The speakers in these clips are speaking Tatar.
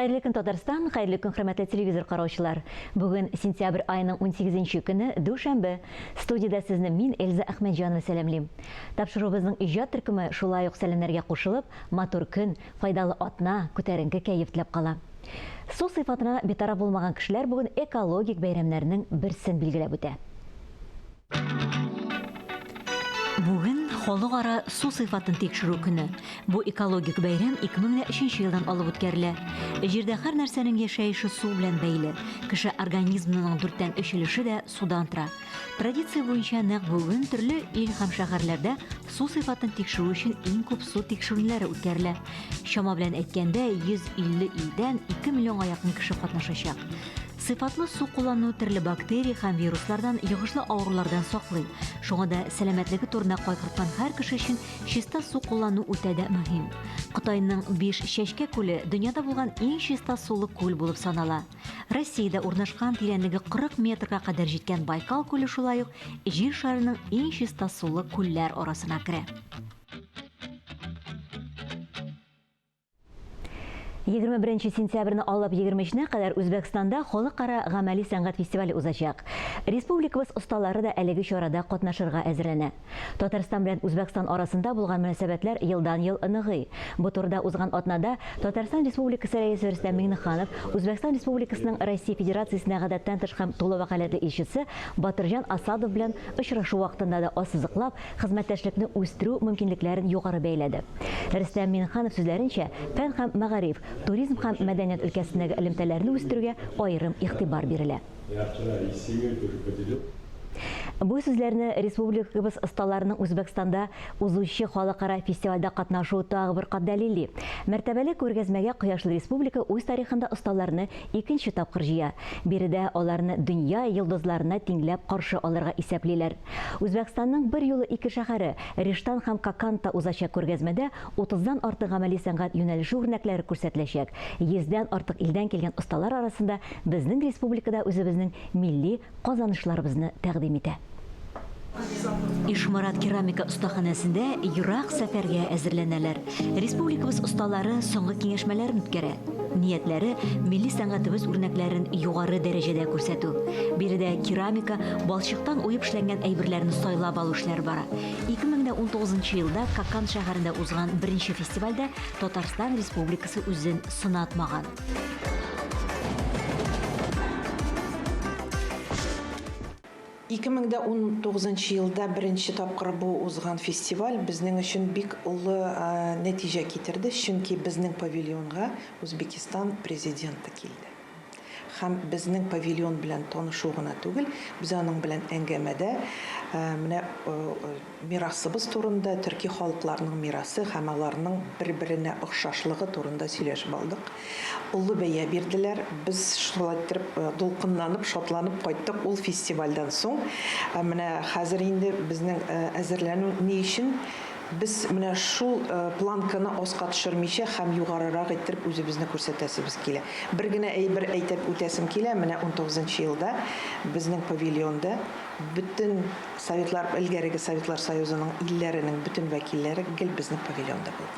Xayrlı gün Татарстан, xayrlı gün hörmətli televizor qarawçılar. Bugün sentyabr ayının 18-ci günü Duşanbe. Studiyada sizni min Elza Ahmedjanova сәламлим. Тапшырыбызның иҗат төркеме шулай ук сәламнәргә кушылып, матур көн, файдалы атна, күтәренке кәеф теләп кала. Су сыйфатына битараф булмаган кешеләр бүген экологик бәйрәмнәрнең берсен билгеләп үтә. Бүген халыкара су сыйфатын тикшерү көне. Бу экологик бәйрәм 2003 елдан алып үткәрелә. Җирдә һәр нәрсәнең яшәеше су белән бәйле. Кеше организмының 4тән 3 өлеше дә судан тора. Традиция буенча нәкъ бүген төрле ил һәм шәһәрләрдә су сыйфатын тикшерү өчен иң күп су тикшерүләре үткәрелә. Шама белән әйткәндә 150 илдән 2 миллионга якын кеше катнашачак. Сыйфатлы су куллану төрле бактерия һәм вируслардан, йогышлы авырулардан саклый. Шуңа да сәламәтлеге турында кайгырткан һәр кеше өчен чиста су куллану үтә дә мөһим. Кытайның 5 Чәчкә күле дөньяда булган иң чиста сулы күл булып санала. Россиядә урнашкан тирәнлеге 40 метрга кадәр җиткән Байкал күле шулай ук җир шарының иң чиста сулы күлләр арасына керә. 21 сентябрьне алып 23-не кадәр Үзбәкстанда халыкара гамәли сәнгать фестивале узачак. Республикабыз осталары да әлеге чарада катнашырга әзерләнә. Татарстан белән Үзбәкстан арасында булган мөнәсәбәтләр елдан-ел ныгый. Бу турыда узган атнада Татарстан Республикасы рәисе Рөстәм Миңнеханов, Үзбәкстан Республикасының Россия Федерациясенә гадәттән тыш һәм тулы вәкаләтле илчесе Батырҗан Асадов белән очрашу вакытында да ассызыклап, хезмәттәшлекне үстерү мөмкинлекләрен югары бәйләде. Рөстәм Миңнеханов сүзләренчә, фән һәм мәгариф, туризм һәм мәдәният өлкәсендәге элемтәләрне үстерүгә аерым игътибар бирелә. Бу сүзләрне республикабыз осталарының Үзбәкстанда узучы халыкара фестивальдә катнашуы тагы бер кат дәлилли. Мәртәбәле күргәзмәгә Кояшлы Республика үз тарихында осталарны икенче тапкыр җыя. Биредә аларны дөнья йолдызларына тиңләп каршы алырга исәплиләр. Үзбәкстанның бер юлы ике шәһәре Рештан һәм Каканта узачак күргәзмәдә 30дан артык гамәли сәнгать юнәлеше үрнәкләре күрсәтеләчәк. 100дән артык илдән килгән осталар арасында безнең республикада үзебезнең милли казанышларыбызны тәкъдим итә. Ишмарат керамика остаханәсендә ерак сәфәргә әзерләнәләр. Республикабыз осталары соңгы киңәшмәләрен үткәрә. Ниятләре милли сәнгатебез үрнәкләрен югары дәрәҗәдә күрсәтү. Биредә керамика, балчыктан уеп эшләнгән әйберләрне сайлап алу эшләре бара. 2019 елда Какан шәһәрендә узган беренче фестивальдә Татарстан Республикасы үзен сынатмаган. 2019 елда беренче тапкыр бу узган фестиваль безнең өчен бик улы нәтиҗә китерде, чөнки безнең павильонга Үзбекистан президенты килде. Һәм безнең павильон белән танышу гына түгел, без аның белән әңгәмәдә менә мирасыбыз турында, төрки халыкларының мирасы һәм аларның бер-беренә охшашлыгы турында сөйләшеп алдык. Улы бәя бирделәр. Без шулай итеп дулкынланып, шатланып кайттык ул фестивальдән соң. Менә хәзер инде безнең әзерләнү ни өчен biz менә шул планканы аска төшермичә һәм югарырак итеп үзебезне күрсәтәсебез килә. Бер генә әйбер әйтеп үтәсем килә. Менә 19 елда безнең павильонда бөтен Советлар, элгәреге Советлар Союзының илләренең бөтен вәкилләре гел безнең павильонда булды.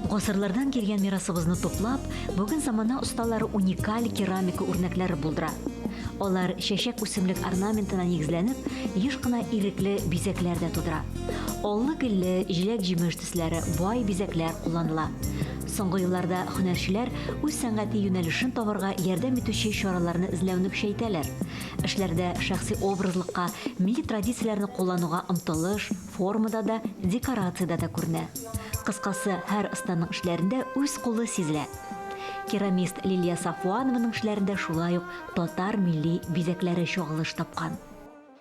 Гасырлардан килгән мирасыбызны туплап, бүген замана осталары уникаль керамика үрнәкләре булдыра. Алар чәчәк үсемлек орнаментына нигезләнеп, еш кына ирекле бизәкләр дә тудыра. Аллы-гөлле, җиләк-җимеш төсләре бай бизәкләр кулланыла. Соңгы елларда һөнәрчеләр үз сәнгати юнәлешен табарга ярдәм итүче чараларны эзләүне көчәйтәләр. Эшләрдә шәхси образлыкка, милли традицияләрне куллануга омтылыш, формада да, декорацияда да күренә. Кыскасы, һәр останың эшләрендә үз кулы сизелә. Керамист Лилия Сафуанованың эшләрендә шулай ук татар милли бизәкләре чагылыш тапкан.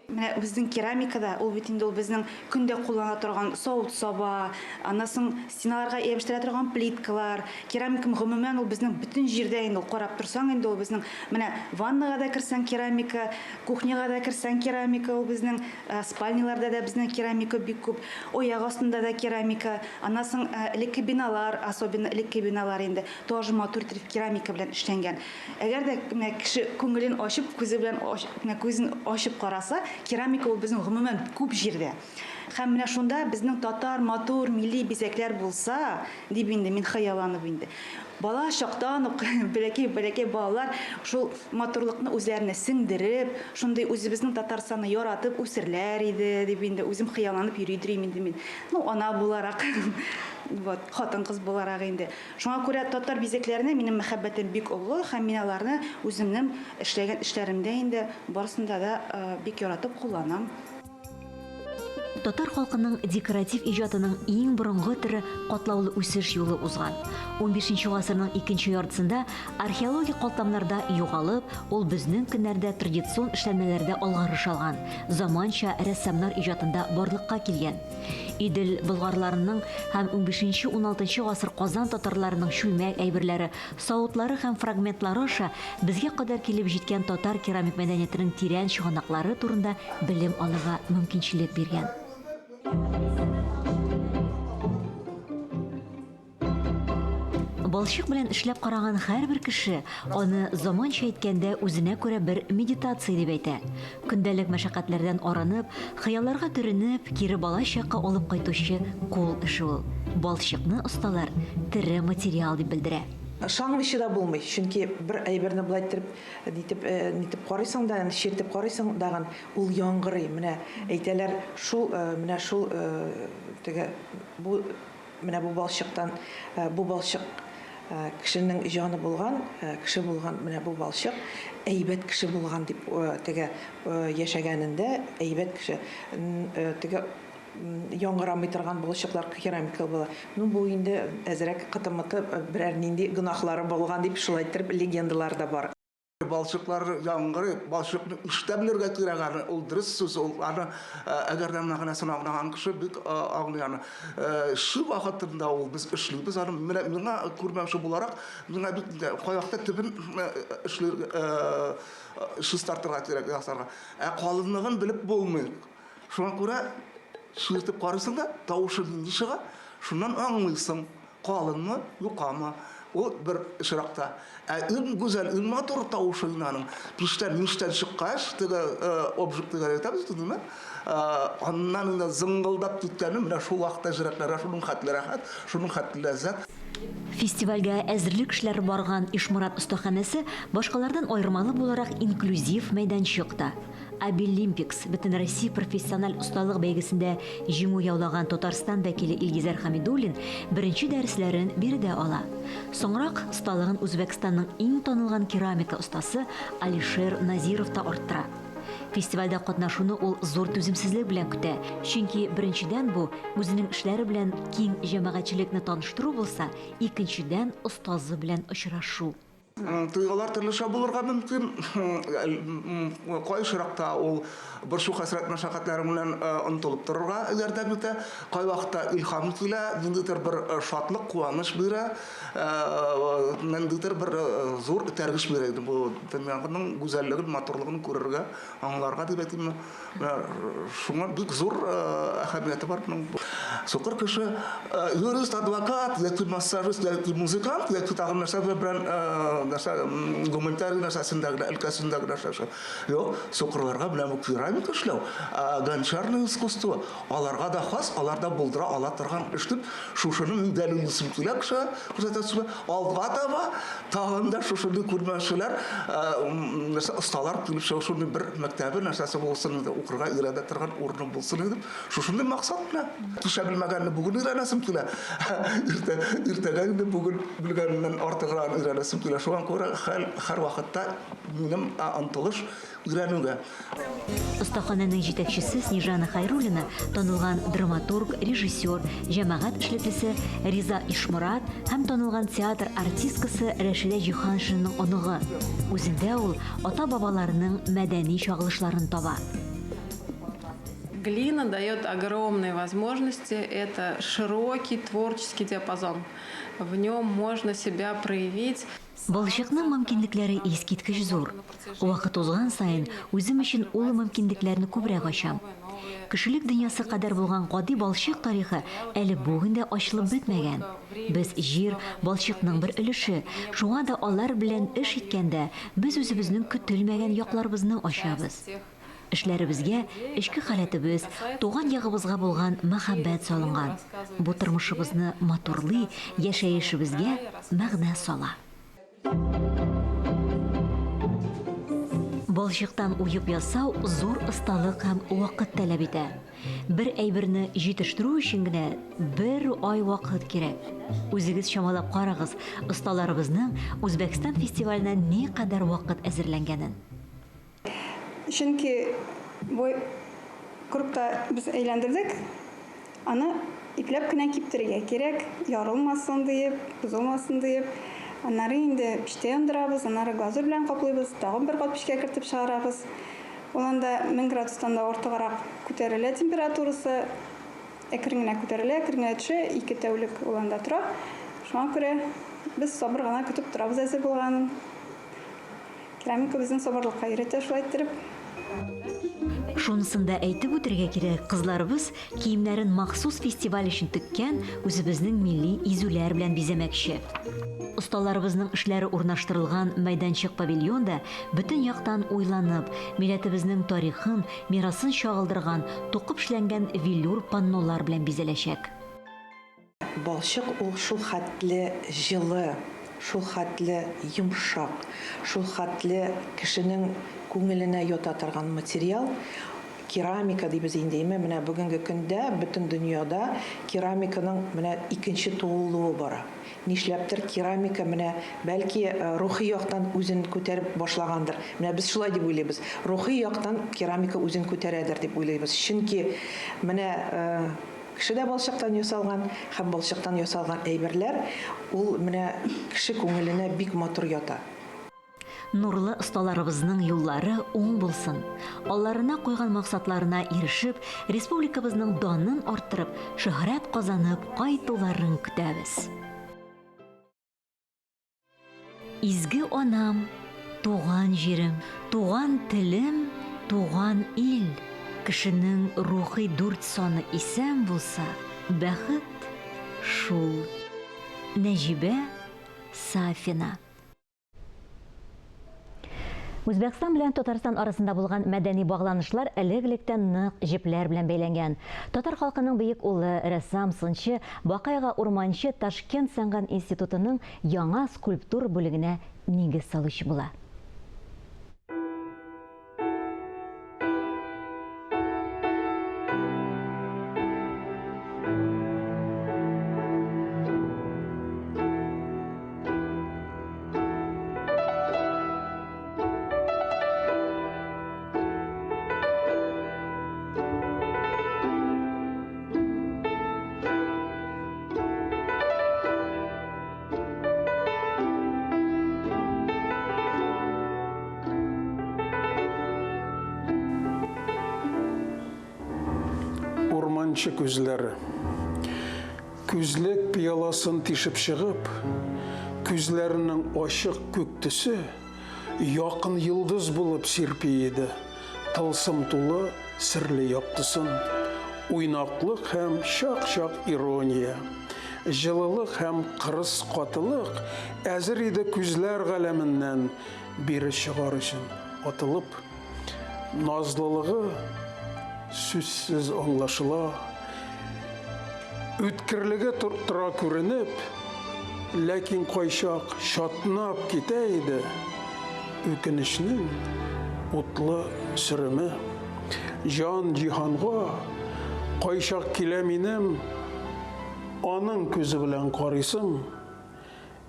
Менә безнең керамикада ул бит инде ул безнең көндә куллана торган савыт саба, анасын стеналарга ябыштыра торган плиткалар, керамика гомумән ул безнең бөтен җирдә инде карап торсаң инде ул безнең менә ваннага да керсәң керамика, кухняга да керсәң керамика, ул безнең спальняларда да безнең керамика бик күп, аяк астында да керамика, анасын элекке биналар, особенно элекке биналар инде тоже матур керамика белән эшләнгән. Әгәр дә кеше күңелен ачып, күзен ачып караса, керамика ул безнең гомумән күп җирдә. Һәм менә шунда безнең татар матур милли бизәкләр булса, дип инде мин хыялланып инде. бала чактан ук бәләкәй балалар шул матурлыкны үзләренә сеңдереп, шундый үзебезнең Татарстанны яратып үсерләр иде дип инде үзем хыялланып йөридем инде мин. Ну, ана буларак, вот, хатын-кыз буларак инде. Шуңа күрә татар бизәкләренә минем мәхәббәтем бик олы һәм мин аларны үземнең эшләгән эшләремдә инде барысында да бик яратып кулланам. Татар халкының декоратив иҗатының иң борынгы төрі катлаулы үсеш юлы узган. 15нче гасырның икенче яртысында археологик калтамнарда югалып, ул безнең көннәрдә традицион эшләнмәләрдә алгарыш алган, заманча рәссамнар иҗатында барлыкка килгән. Идел болгарларының һәм 15-16 гасыр Казан татарларының шүлмәк әйберләре, савытлары һәм фрагментлары аша безгә кадәр килеп җиткән татар керамик мәдәниятының тирән чыганаклары турында белем алырга мөмкинчелек биргән. Балчык белән эшләп караган һәрбер кеше аны заманча әйткәндә үзенә күрә бер медитация дип әйтә. Көндәлек мәшәкатьләрдән аранып, хыялларга төренеп, кире балачакка алып кайтучы кул эше ул. Балчыкны осталар тере материал дип белдерә. Шаңлышы да булмый, чөнки бер әйберне булай нитеп карыйсың да, шертеп карыйсың даган ул яңгырый. Менә әйтәләр, менә шул теге бу балчыктан бу балчык кешенең җаны булган, кеше булган, менә бу балчык әйбәт кеше булган дип теге яшәгәнендә әйбәт кеше теге яңгырамый торган балчыклар керамика була. Ну бу инде әзрәк кытымыты берәр нинди гынахлары булган дип шулай итеп легендалар да бар. Балчыклар яңгырый, балчыкны эштәбләргә кирәгән ул дөрес сүз, ул аны әгәр дә менә сынаган кеше бик аңлый. Шу вакытында ул без эшлибез, аны миңа күрмәүче буларак, миңа бит каякта төбен шыстартырга кирәк ясарга. Калынлыгын белеп булмый. Шуңа күрә шыртып карыйсың да, тавышы нинди чыга, шуннан аңлыйсың, калынмы, юкамы. Ул бер шыракта. Иң гүзәл, иң матур тавышын аның. Пиштән чыккач, теге объектыга әйтәбез, түгелме? Аннан инде зыңгылдап киткәне менә шул вакытта җөрәкләргә шуның хәтле рәхәт, шуның хәтле ләззәт. Фестивальгә әзерлек эшләре барган Ишмурат остаханәсе башкалардан айырмалы буларак инклюзив мәйданчыкта. Абилимпикс бөтен Россия профессиональ усталык бәйгесендә җиңү яулаган Татарстан вәкиле Илгизәр Хәмидуллин беренче дәресләрен биредә ала. Соңрак осталыгын Үзбәкстанның иң танылган керамика остасы Алишер Назиров та арттыра. Фестивальдә катнашуны ул зур түземсезлек белән көтә, чөнки беренчедән бу үзенең эшләре белән киң җәмәгатьчелекне таныштыру булса, икенчедән остазы белән очрашу. Тойгылар төрлечә булырга мөмкин. Кай шыракта ул бер шу хәсрәт мәшәкатьләре белән онытылып торырга ярдәм итә. Кай вакытта илһам килә, ниндидер бер шатлык, куаныч бирә, ниндидер бер зур тәргиш бирә. Бу дөньяның гүзәллеген, матурлыгын күрергә, аңларга дип әйтим. Шуңа бик зур әһәмияте бар. Сокыр кеше юрист, адвокат, яки массажист, яки музыкант, яки тагын нәрсә белән гуманитарий нәрсәсендәге, өлкәсендәге нәрсә. Юк, сукырларга белән бу керамика эшләү, гончарное искусство, аларга да хас, аларда булдыра ала торган эш дип, шушының дәлилесен килә кеше, күрсәтәсе, алга таба тагын да шушыны күрмәүчеләр, нәрсә осталар килеп шушыны бер мәктәбе нәрсәсе булсын дип, укырга ирәдә торган урыны булсын дип, шушыны максат белән төшә белмәгәнне бүген ирәнәсем килә. Иртәгә инде бүген белгәннән артыграк ирәнәсем килә. Шуңа күрә һәр вакытта минем антылыш өйрәнүгә. Остаханәнең җитәкчесе Снежана Хайруллина танылган драматург, режиссер, җәмәгать эшлеклесе Риза Ишмурат һәм танылган театр артисткасы Рәшидә Җиһаншинның оныгы. Үзендә ул ата-бабаларының мәдәни чагылышларын таба. Глина дает огромные возможности. Это широкий творческий диапазон. В нем можно себя проявить. Балчыкның мөмкинлекләре искиткеч зур. Вакыт узган саен үзем өчен ул мөмкинлекләрне күбрәк ачам. Кешелек дөньясы кадәр булган гади балчык тарихы әле бүген дә ачылып бетмәгән. Без җир балчыкның бер өлеше. Шуңа да алар белән эш иткәндә без үзебезнең көтелмәгән якларыбызны ачабыз. Эшләребезгә, эчке халәтебез, туган ягыбызга булган мәхәббәт салынган. Бу тормышыбызны матурлый, яшәешебезгә мәгънә сала. Балчыктан уеп ясау зур осталык һәм вакыт таләп итә. Бер әйберне җитештерү өчен генә 1 ай вакыт кирәк. Үзегез чамалап карагыз, осталарыбызның Үзбәкстан фестиваленә ни кадәр вакыт әзерләнгәнен. Чөнки бу группа без әйләндердек, аны ипләп кенә киптерергә кирәк, ярылмасын диеп, бозылмасын диеп. Аннары инде пештә яндырабыз, аннары глазурь белән каплыйбыз, тагын бер кат пешкә кертеп чыгарабыз. Ул анда 1000 градустан да артыграк күтәрелә температурасы, әкрен генә күтәрелә, әкрен генә төшә, 2 тәүлек ул анда тора. Шуңа күрә без сабыр гына көтеп торабыз әзер булганын. Керамика безнең сабырлыкка өйрәтә шулай иттереп. Шунысын да әйтеп үтәргә кирәк, кызларыбыз киемнәрен махсус фестиваль өчен теккән, үзебезнең милли изүләр белән бизәмәкче. Осталарыбызның эшләре урнаштырылган мәйданчык павильонда бөтен яктан уйланып, милләтебезнең тарихын, мирасын чагылдырган, тукып эшләнгән велюр паннолар белән бизәләчәк. Балчык ул шул хәтле җылы, шул хәтле йомшак, шул хәтле кешенең күңеленә ята торган материал. Керамика дибез инде, менә бүгенге көндә бөтен дөньяда керамиканың менә икенче тулуы бара. Нишләптер керамика менә бәлки рухи яктан үзен күтәреп башлагандыр. Менә без шулай дип уйлыйбыз. Рухи яктан керамика үзен күтәрәдер дип уйлыйбыз. Чөнки менә кешедә балчыктан ясалган һәм балчыктан ясалган әйберләр ул менә кеше күңеленә бик матур ята. Нурлы осталарыбызның юллары уң булсын. Алларына куйган максатларына ирешеп, республикабызның данын арттырып, шөһрәт казанып кайтуларын көтәбез. Изге анам, туган җирем, туган телем, туган ил. Кешенең рухи дүрт саны исән булса, бәхет шул. Нәҗибә Сафина. Үзбәкстан белән Татарстан арасында булган мәдәни багланышлар элек-электән нык җепләр белән бәйләнгән. Татар халкының бөек улы, рәссам, сынчы, Бакайга урманчы Ташкент сәнгать институтының яңа скульптур бүлегенә нигез салучы була. Урманчы күзләре. Күзлек пияласын тишеп чыгып, күзләренең ачык күк төсе якын йылдыз булып сирпиеде. Тылсым тулы серле яктысын, уйнаклык һәм шак-шак ирония, җылылык һәм кырыс катылык әзер иде күзләр галәменнән бире чыгар өчен атылып. Назлылыгы сүзсез аңлашыла, үткерлеге тора күренеп, ләкин кайчак шатнап китә иде үкенечнең утлы сөреме. Жан җиһанга кайчак килә минем аның күзе белән карыйсым,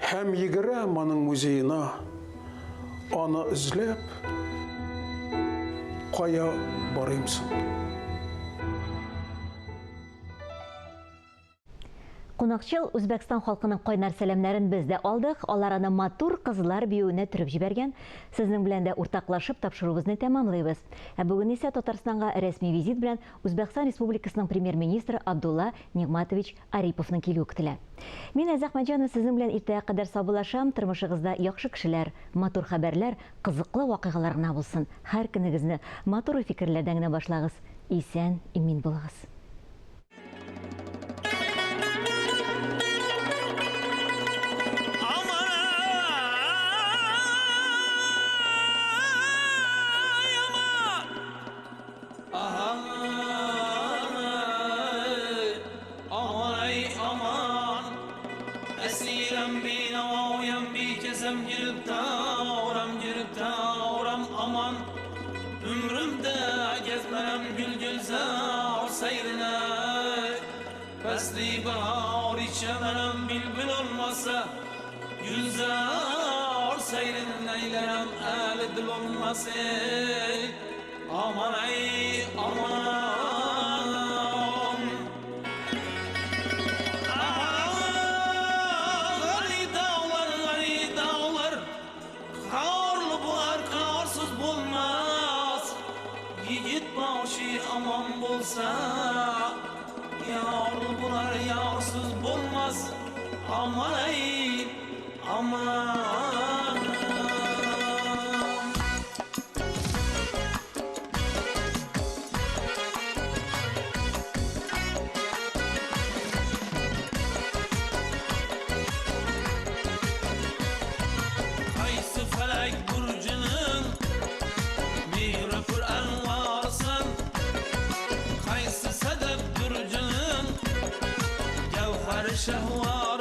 һәм йөгерәм аның музеена, аны эзләп кая барыймсың. Кунакчыл Үзбәкстан халкының кайнар сәламнәрен без дә алдык. Алар аны матур кызлар биюенә төреп җибәргән. Сезнең белән дә уртаклашып тапшыруыбызны тәмамлыйбыз. Ә бүген исә Татарстанга рәсми визит белән Үзбәкстан Республикасының премьер-министры Абдулла Нигъматович Ариповның килүе көтелә. Мин Әзәк Мәҗанов сезнең белән иртәгә кадәр саубуллашам. Тормышыгызда яхшы кешеләр, матур хәбәрләр, кызыклы вакыйгалар гына булсын. Һәр көнегезне матур фикерләрдән генә башлагыз. Исән, имин булыгыз. Görmem gül gülzar seyrine Fesli bahar içemem bülbül olmasa Gülzar seyrine eylerim eli dil olmasa Aman ey aman Gani dağlar Karlı bular karsız bulmaz Yiğit başı aman bulsa Yarlı bular yarsız bulmaz Aman ey aman Kaysı felek burcunun Mihri Kur'an varsın Kaysı sedef burcunun Gevher şehvar